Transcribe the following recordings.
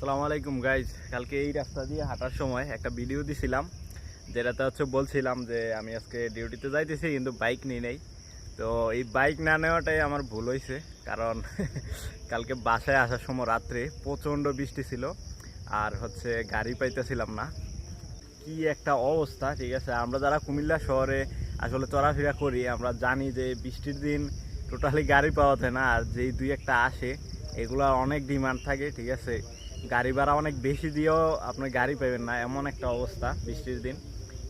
আসসালামু আলাইকুম গাইজ। কালকে এই রাস্তা দিয়ে হাঁটার সময় একটা ভিডিও দিছিলাম, যেটাতে বলছিলাম যে আমি আজকে ডিউটিতে যাইতেছি কিন্তু বাইক নিয়ে নেই। তো এই বাইক না নেওয়াটাই আমার ভুল হয়েছে, কারণ কালকে বাসায় আসার সময় রাত্রে প্রচণ্ড বৃষ্টি ছিল আর গাড়ি পাইতেছিলাম না। কি একটা অবস্থা! ঠিক আছে, আমরা যারা কুমিল্লা শহরে আসলে চলাফেরা করি আমরা জানি যে বৃষ্টির দিন টোটালি গাড়ি পাওয়া যায় না, আর যেই দুই একটা আসে এগুলোর অনেক ডিমান্ড থাকে। ঠিক আছে, গাড়ি ভাড়া অনেক বেশি দিয়েও আপনি গাড়ি পাবেন না, এমন একটা অবস্থা বৃষ্টির দিন।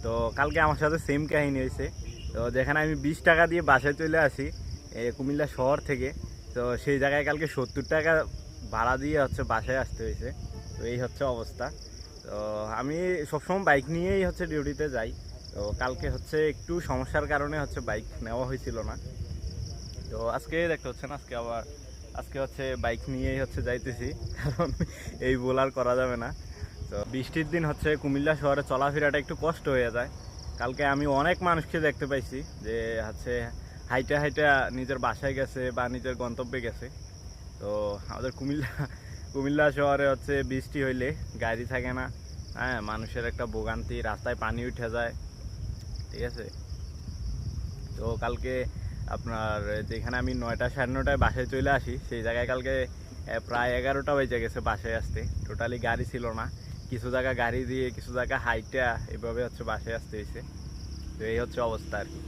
তো কালকে আমার সাথে সেম কাহিনী হয়েছে। তো যেখানে আমি 20 টাকা দিয়ে বাসায় চলে আসি কুমিল্লা শহর থেকে, তো সেই জায়গায় কালকে 70 টাকা ভাড়া দিয়ে বাসায় আসতে হয়েছে। তো এই অবস্থা। তো আমি সবসময় বাইক নিয়েই ডিউটিতে যাই। তো কালকে একটু সমস্যার কারণে বাইক নেওয়া হয়েছিল না। তো আজকে দেখতে হচ্ছে না, আজকে বাইক নিয়েই যাইতেছি, কারণ এই ভুল আর করা যাবে না। তো বৃষ্টির দিন কুমিল্লা শহরে চলাফেরাটা একটু কষ্ট হয়ে যায়। কালকে আমি অনেক মানুষকে দেখতে পাইছি যে হাইটা হাইটা নিজের বাসায় গেছে বা নিজের গন্তব্যে গেছে। তো আমাদের কুমিল্লা শহরে বৃষ্টি হইলে গাড়ি থাকে না। হ্যাঁ, মানুষের একটা ভোগান্তি, রাস্তায় পানি উঠে যায়। ঠিক আছে, তো কালকে আপনার যেখানে আমি 9টা সাড়ে 9টায় বাসায় চলে আসি, সেই জায়গায় কালকে প্রায় 11টা বেজে গেছে বাসায় আসতে। টোটালি গাড়ি ছিল না, কিছু জায়গা গাড়ি দিয়ে কিছু জায়গা হাইটা এভাবে বাসায় আসতে হয়েছে। তো এই অবস্থা আর কি।